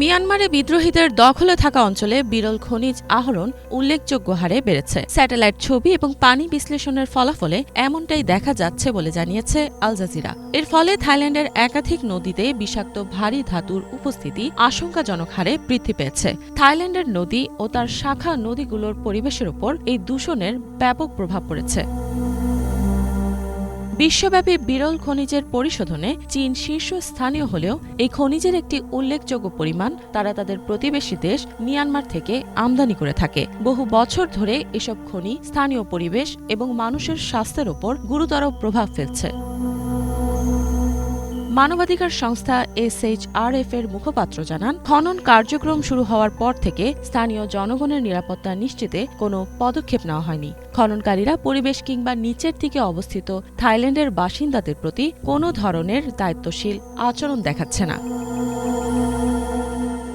মিয়ানমারে বিদ্রোহীদের দখলে থাকা অঞ্চলে বিরল খনিজ আহরণ উল্লেখযোগ্য হারে বেড়েছে। স্যাটেলাইট ছবি এবং পানি বিশ্লেষণের ফলাফলে এমনটাই দেখা যাচ্ছে বলে জানিয়েছে আল জাজিরা। এর ফলে থাইল্যান্ডের একাধিক নদীতে বিষাক্ত ভারী ধাতুর উপস্থিতি আশঙ্কাজনক হারে বৃদ্ধি পেয়েছে। থাইল্যান্ডের নদী ও তার শাখা নদীগুলোর পরিবেশের উপর এই দূষণের ব্যাপক প্রভাব পড়েছে। বিশ্বব্যাপী বিরল খনিজের পরিশোধনে চীন শীর্ষস্থানীয় হলেও এই খনিজের একটি উল্লেখযোগ্য পরিমাণ তারা তাদের প্রতিবেশী দেশ মিয়ানমার থেকে আমদানি করে থাকে। বহু বছর ধরে এসব খনি স্থানীয় পরিবেশ এবং মানুষের স্বাস্থ্যের ওপর গুরুতর প্রভাব ফেলছে। মানবাধিকার সংস্থা SHRF এর মুখপাত্র জানান, খনন কার্যক্রম শুরু হওয়ার পর থেকে স্থানীয় জনগণের নিরাপত্তা নিশ্চিতে কোনো পদক্ষেপ নেওয়া হয়নি। খননকারীরা পরিবেশ কিংবা নিচের দিকে অবস্থিত থাইল্যান্ডের বাসিন্দাদের প্রতি কোনো ধরনের দায়িত্বশীল আচরণ দেখাচ্ছে না।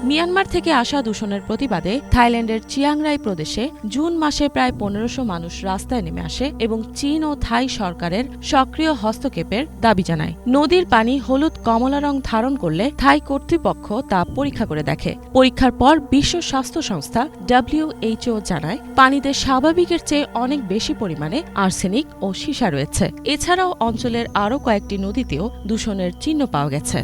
মিয়ানমার থেকে আসা দূষণের প্রতিবাদে থাইল্যান্ডের চিয়াংরাই প্রদেশে জুন মাসে প্রায় 1500 মানুষ রাস্তায় নেমে আসে এবং চীন ও থাই সরকারের সক্রিয় হস্তক্ষেপের দাবি জানায়। নদীর পানি হলুদ কমলা রং ধারণ করলে থাই কর্তৃপক্ষ তা পরীক্ষা করে দেখে। পরীক্ষার পর বিশ্ব স্বাস্থ্য সংস্থা WHO জানায়, পানিতে স্বাভাবিকের চেয়ে অনেক বেশি পরিমাণে আর্সেনিক ও সীসা রয়েছে। এছাড়াও অঞ্চলের আরও কয়েকটি নদীতেও দূষণের চিহ্ন পাওয়া গেছে।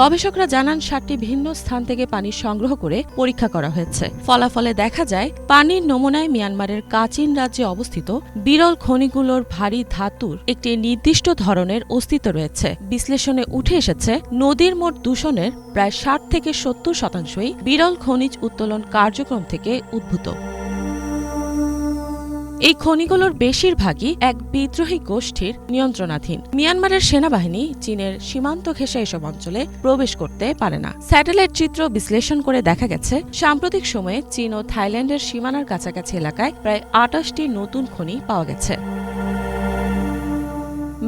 গবেষকরা জানান, 7টি ভিন্ন স্থান থেকে পানি সংগ্রহ করে পরীক্ষা করা হয়েছে। ফলাফলে দেখা যায়, পানির নমুনায় মিয়ানমারের কাচিন রাজ্যে অবস্থিত বিরল খনিগুলোর ভারী ধাতুর একটি নির্দিষ্ট ধরনের অস্তিত্ব রয়েছে। বিশ্লেষণে উঠে এসেছে, নদীর মোট দূষণের প্রায় 60 থেকে 70% বিরল খনিজ উত্তোলন কার্যক্রম থেকে উদ্ভূত। এই খনিগুলোর বেশিরভাগই এক বিদ্রোহী গোষ্ঠীর নিয়ন্ত্রণাধীন। মিয়ানমারের সেনাবাহিনী চীনের সীমান্ত ঘেঁষে এসব অঞ্চলে প্রবেশ করতে পারে না। স্যাটেলাইট চিত্র বিশ্লেষণ করে দেখা গেছে, সাম্প্রতিক সময়ে চীন ও থাইল্যান্ডের সীমানার কাছাকাছি এলাকায় প্রায় 28টি নতুন খনি পাওয়া গেছে।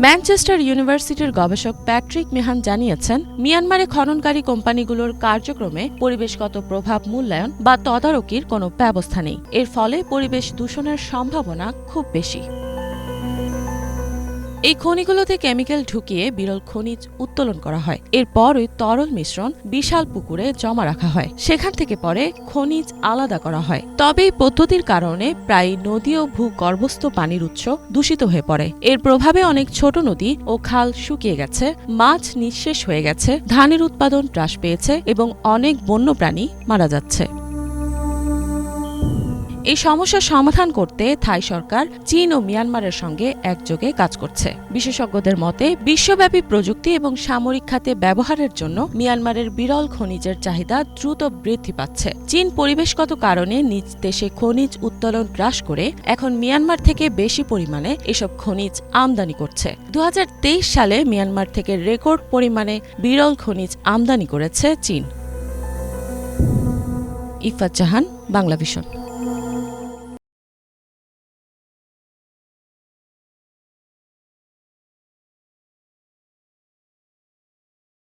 ম্যানচেস্টার ইউনিভার্সিটির গবেষক প্যাট্রিক মেহান জানিয়েছেন, মিয়ানমারে খননকারী কোম্পানিগুলোর কার্যক্রমে পরিবেশগত প্রভাব মূল্যায়ন বা তদারকির কোনো ব্যবস্থা নেই। এর ফলে পরিবেশ দূষণের সম্ভাবনা খুব বেশি। এই খনিগুলোতে কেমিক্যাল ঢুকিয়ে বিরল খনিজ উত্তোলন করা হয়। এরপর ওই তরল মিশ্রণ বিশাল পুকুরে জমা রাখা হয়। সেখান থেকে পরে খনিজ আলাদা করা হয়। তবে এই পদ্ধতির কারণে প্রায় নদী ও ভূগর্ভস্থ পানির উৎস দূষিত হয়ে পড়ে। এর প্রভাবে অনেক ছোট নদী ও খাল শুকিয়ে গেছে, মাছ নিঃশেষ হয়ে গেছে, ধানের উৎপাদন হ্রাস পেয়েছে এবং অনেক বন্যপ্রাণী মারা যাচ্ছে। এই সমস্যার সমাধান করতে থাই সরকার চীন ও মিয়ানমারের সঙ্গে একযোগে কাজ করছে। বিশেষজ্ঞদের মতে, বিশ্বব্যাপী প্রযুক্তি এবং সামরিক খাতে ব্যবহারের জন্য মিয়ানমারের বিরল খনিজের চাহিদা দ্রুত বৃদ্ধি পাচ্ছে। চীন পরিবেশগত কারণে নিজ দেশে খনিজ উত্তোলন হ্রাস করে এখন মিয়ানমার থেকে বেশি পরিমাণে এসব খনিজ আমদানি করছে। 2023 সালে মিয়ানমার থেকে রেকর্ড পরিমাণে বিরল খনিজ আমদানি করেছে চীন। ইফাত জাহান, বাংলা ভিশন।